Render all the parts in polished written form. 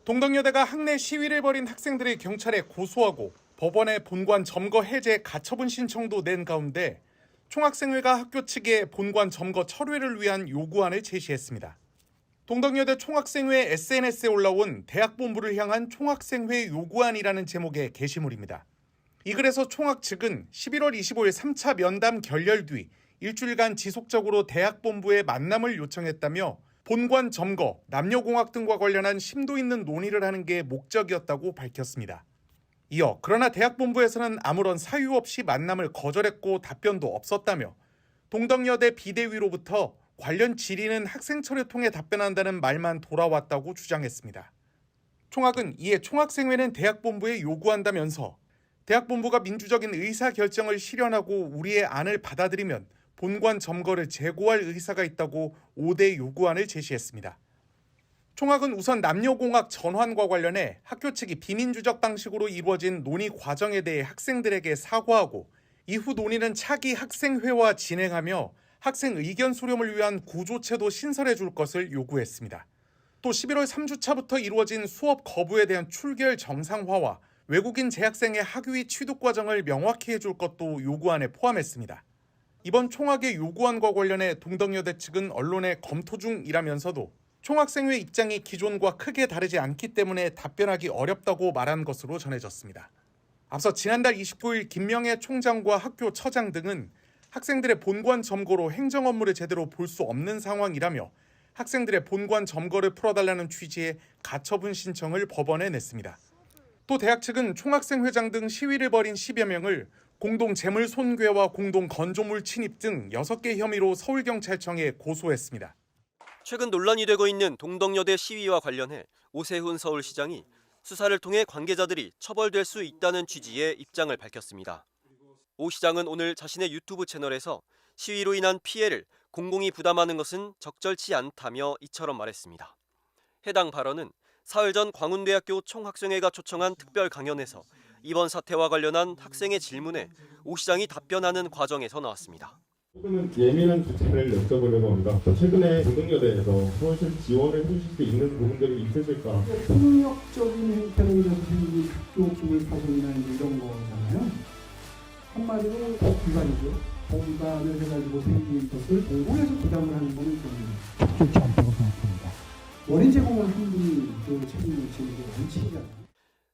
동덕여대가 학내 시위를 벌인 학생들을 경찰에 고소하고 법원에 본관 점거 해제 가처분 신청도 낸 가운데 총학생회가 학교 측에 본관 점거 철회를 위한 요구안을 제시했습니다. 동덕여대 총학생회 SNS에 올라온 대학본부를 향한 총학생회 요구안이라는 제목의 게시물입니다. 이 글에서 총학 측은 11월 25일 3차 면담 결렬 뒤 일주일간 지속적으로 대학본부에 만남을 요청했다며 본관 점거, 남녀공학 등과 관련한 심도 있는 논의를 하는 게 목적이었다고 밝혔습니다. 이어 그러나 대학본부에서는 아무런 사유 없이 만남을 거절했고 답변도 없었다며 동덕여대 비대위로부터 관련 질의는 학생처를 통해 답변한다는 말만 돌아왔다고 주장했습니다. 총학은 이에 총학생회는 대학본부에 요구한다면서 대학본부가 민주적인 의사결정을 실현하고 우리의 안을 받아들이면 본관 점거를 재고할 의사가 있다고 5대 요구안을 제시했습니다. 총학은 우선 남녀공학 전환과 관련해 학교 측이 비민주적 방식으로 이루어진 논의 과정에 대해 학생들에게 사과하고 이후 논의는 차기 학생회와 진행하며 학생 의견 수렴을 위한 구조체도 신설해 줄 것을 요구했습니다. 또 11월 3주차부터 이루어진 수업 거부에 대한 출결 정상화와 외국인 재학생의 학위 취득 과정을 명확히 해줄 것도 요구안에 포함했습니다. 이번 총학의 요구안과 관련해 동덕여대 측은 언론에 검토 중이라면서도 총학생회 입장이 기존과 크게 다르지 않기 때문에 답변하기 어렵다고 말한 것으로 전해졌습니다. 앞서 지난달 29일 김명애 총장과 학교 처장 등은 학생들의 본관 점거로 행정 업무를 제대로 볼 수 없는 상황이라며 학생들의 본관 점거를 풀어달라는 취지의 가처분 신청을 법원에 냈습니다. 또 대학 측은 총학생회장 등 시위를 벌인 10여 명을 공동 재물 손괴와 공동 건조물 침입 등 6개 혐의로 서울경찰청에 고소했습니다. 최근 논란이 되고 있는 동덕여대 시위와 관련해 오세훈 서울시장이 수사를 통해 관계자들이 처벌될 수 있다는 취지의 입장을 밝혔습니다. 오 시장은 오늘 자신의 유튜브 채널에서 시위로 인한 피해를 공공이 부담하는 것은 적절치 않다며 이처럼 말했습니다. 해당 발언은 사흘 전 광운대학교 총학생회가 초청한 특별 강연에서 이번 사태와 관련한 학생의 질문에 오 시장이 답변하는 과정에서 나왔습니다. 조금은 예민한 주제를 여쭤보려고 합니다. 최근에 동덕여대에서 서울시 지원을 해주실 수 있는 부분들이 있으실까? 폭력적인 행태로 생긴 학교 기밀 파손이나 이런 거잖아요. 한마디로 법기관이죠. 법기관을 해가지고 생긴 것을 공공에서 부담을 하는 거는 좀 적절치 않다고 생각합니다. 원인 제공을 한 분이 그 책임을 지는 게 원칙이잖아요.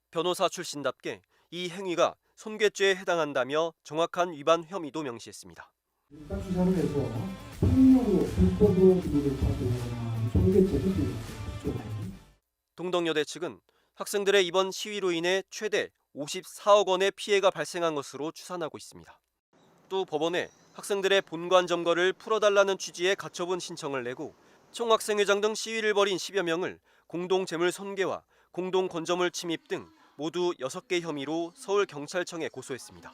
변호사 출신답게 이 행위가 손괴죄에 해당한다며 정확한 위반 혐의도 명시했습니다. 일단 수사를 해서 폭력으로 불법으로 기밀을 파손하거나 손괴죄도 있죠. 동덕여대 측은 학생들의 이번 시위로 인해 최대 54억 원의 피해가 발생한 것으로 추산하고 있습니다. 또 법원에 학생들의 본관 점거를 풀어달라는 취지의 가처분 신청을 내고 총학생회장 등 시위를 벌인 10여 명을 공동 재물 손괴와 공동 건조물 침입 등 모두 6개 혐의로 서울경찰청에 고소했습니다.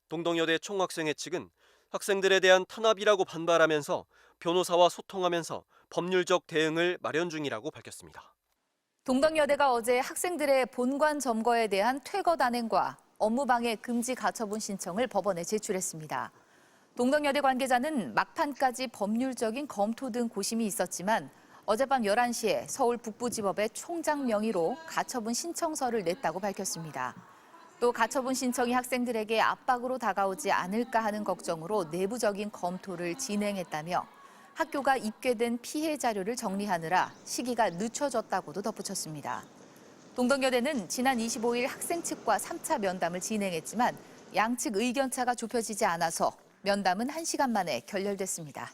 동덕여대 총학생회 측은 학생들에 대한 탄압이라고 반발하면서 변호사와 소통하면서 법률적 대응을 마련 중이라고 밝혔습니다. 동덕여대가 어제 학생들의 본관 점거에 대한 퇴거 단행과 업무방해 금지 가처분 신청을 법원에 제출했습니다. 동덕여대 관계자는 막판까지 법률적인 검토 등 고심이 있었지만 어젯밤 11시에 서울 북부지법에 총장 명의로 가처분 신청서를 냈다고 밝혔습니다. 또 가처분 신청이 학생들에게 압박으로 다가오지 않을까 하는 걱정으로 내부적인 검토를 진행했다며 학교가 입계된 피해 자료를 정리하느라 시기가 늦춰졌다고도 덧붙였습니다. 동덕여대는 지난 25일 학생 측과 3차 면담을 진행했지만 양측 의견차가 좁혀지지 않아서 면담은 1시간 만에 결렬됐습니다.